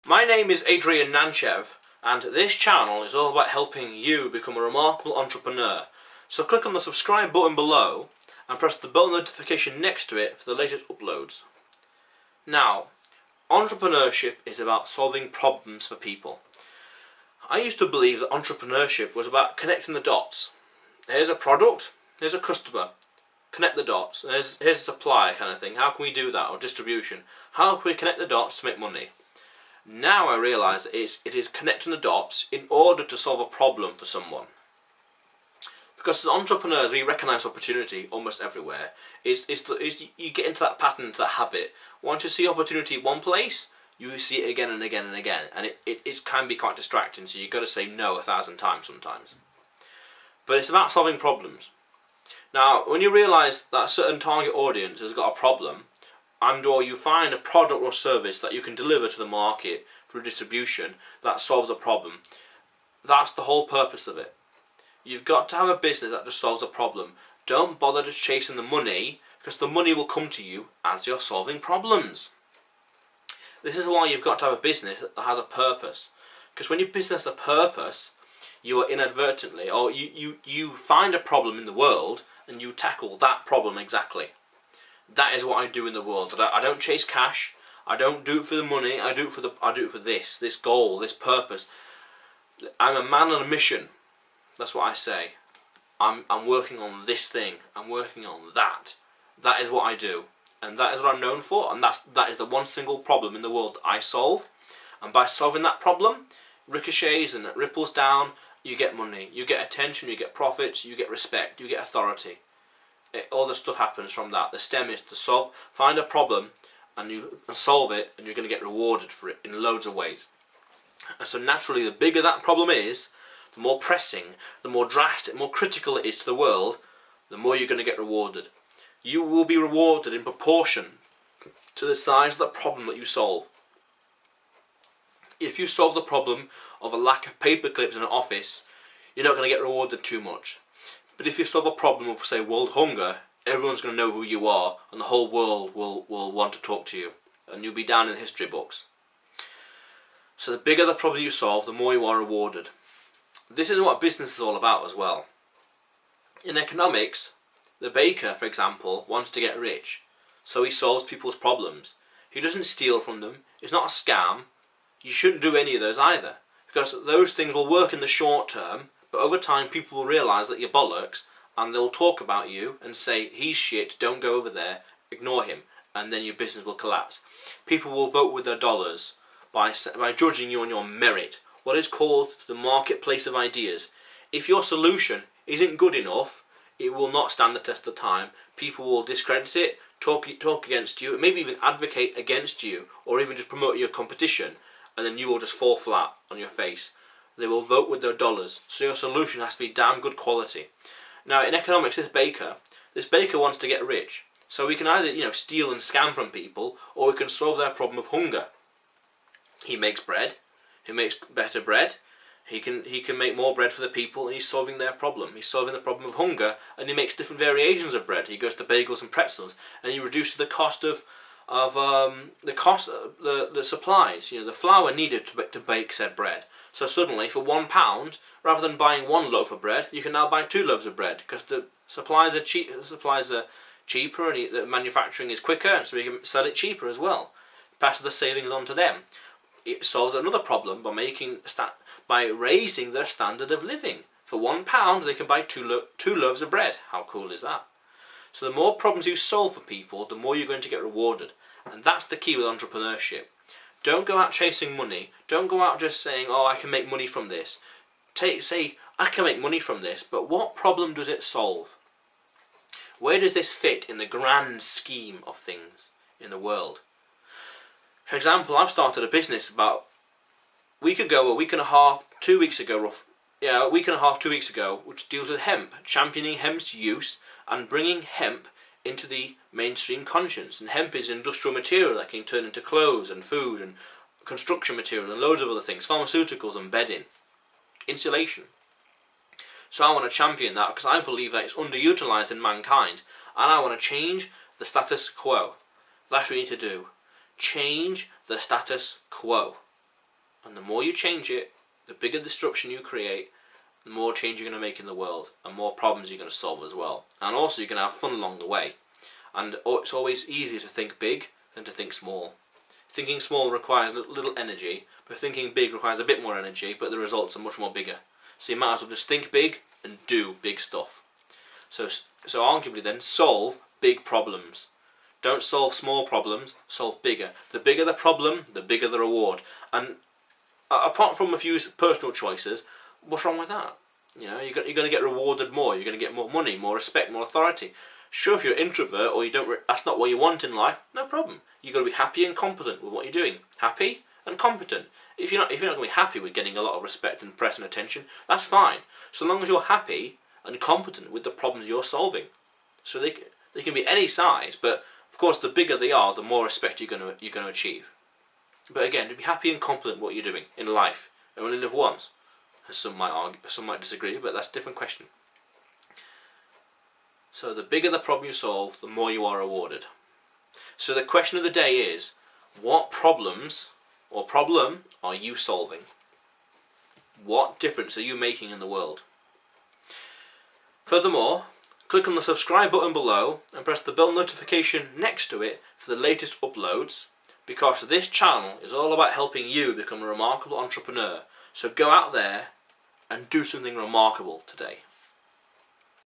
My name is Adrian Nanchev, and this channel is all about helping you become a remarkable entrepreneur. So click on the subscribe button below and press the bell notification next to it for the latest uploads. Now, entrepreneurship is about solving problems for people. I used to believe that entrepreneurship was about connecting the dots. Here's a product, here's a customer, connect the dots. Here's a supply kind of thing. How can we do that? Or distribution. How can we connect the dots to make money? Now I realise that it is connecting the dots in order to solve a problem for someone. Because as entrepreneurs, we recognise opportunity almost everywhere. You get into that pattern, into that habit. Once you see opportunity in one place, you see it again and again and again. And it can be quite distracting, so you've got to say no 1,000 times sometimes. But it's about solving problems. Now, when you realise that a certain target audience has got a problem, and or you find a product or service that you can deliver to the market through distribution that solves a problem, that's the whole purpose of it. You've got to have a business that just solves a problem. Don't bother just chasing the money, because the money will come to you as you're solving problems. This is why you've got to have a business that has a purpose. Because when your business has a purpose, you are inadvertently, or you find a problem in the world and you tackle that problem exactly. That is what I do in the world. I don't chase cash. I don't do it for the money. I do it for this goal, this purpose. I'm a man on a mission. That's what I say. I'm working on this thing. I'm working on that. That is what I do, and that is what I'm known for. And that is the one single problem in the world that I solve. And by solving that problem, ricochets and it ripples down. You get money. You get attention. You get profits. You get respect. You get authority. All the stuff happens from that. The stem is to find a problem and solve it, and you're going to get rewarded for it in loads of ways. And so naturally, the bigger that problem is, the more pressing, the more drastic, more critical it is to the world, the more you're going to get rewarded. You will be rewarded in proportion to the size of the problem that you solve. If you solve the problem of a lack of paper clips in an office, you're not going to get rewarded too much. But if you solve a problem of, say, world hunger, everyone's going to know who you are, and the whole world will want to talk to you, and you'll be down in the history books. So the bigger the problem you solve, the more you are rewarded. This is what business is all about as well. In economics, the baker, for example, wants to get rich, so he solves people's problems. He doesn't steal from them. It's not a scam. You shouldn't do any of those either, because those things will work in the short term. But over time, people will realise that you're bollocks, and they'll talk about you and say, he's shit, don't go over there, ignore him, and then your business will collapse. People will vote with their dollars by judging you on your merit, what is called the marketplace of ideas. If your solution isn't good enough, it will not stand the test of time. People will discredit it, talk against you, maybe even advocate against you, or even just promote your competition, and then you will just fall flat on your face. They will vote with their dollars, so your solution has to be damn good quality. Now, in economics, this baker wants to get rich, so we can either steal and scam from people, or we can solve their problem of hunger. He makes bread, he makes better bread, he can make more bread for the people, and he's solving their problem. He's solving the problem of hunger, and he makes different variations of bread. He goes to bagels and pretzels, and he reduces the cost of the supplies. The flour needed to bake said bread. So suddenly, for £1, rather than buying one loaf of bread, you can now buy 2 loaves of bread, because the supplies are cheaper, and the manufacturing is quicker, and so we can sell it cheaper as well. Pass the savings on to them. It solves another problem by raising their standard of living. For £1, they can buy 2 loaves of bread. How cool is that? So the more problems you solve for people, the more you're going to get rewarded, and that's the key with entrepreneurship. Don't go out chasing money. Don't go out just saying, oh, I can make money from this. Say, I can make money from this, but what problem does it solve? Where does this fit in the grand scheme of things in the world? For example, I've started a business about a week and a half, 2 weeks ago, a week and a half, 2 weeks ago, which deals with hemp, championing hemp's use and bringing hemp into the mainstream conscience. And hemp is industrial material that can turn into clothes and food and construction material and loads of other things, pharmaceuticals and bedding, insulation. So I want to champion that, because I believe that it's underutilised in mankind, and I want to change the status quo. That's what we need to do. Change the status quo. And the more you change it, the bigger disruption you create, the more change you're going to make in the world, and more problems you're going to solve as well. And also you're going to have fun along the way. And it's always easier to think big than to think small. Thinking small requires little energy, but thinking big requires a bit more energy, but the results are much more bigger. So you might as well just think big and do big stuff. So arguably then, solve big problems. Don't solve small problems, solve bigger. The bigger the problem, the bigger the reward. And apart from a few personal choices, what's wrong with that? You know, you're going to get rewarded more. You're going to get more money, more respect, more authority. Sure, if you're an introvert or that's not what you want in life, no problem. You've got to be happy and competent with what you're doing. Happy and competent. If you're not going to be happy with getting a lot of respect and press and attention, that's fine. So long as you're happy and competent with the problems you're solving. So they can be any size, but of course the bigger they are, the more respect you're going to achieve. But again, to be happy and competent with what you're doing in life. You only live once. As some might argue, some might disagree, but that's a different question. So the bigger the problem you solve, the more you are rewarded. So the question of the day is, what problems or problem are you solving? What difference are you making in the world? Furthermore, click on the subscribe button below and press the bell notification next to it for the latest uploads, because this channel is all about helping you become a remarkable entrepreneur. So go out there and do something remarkable today.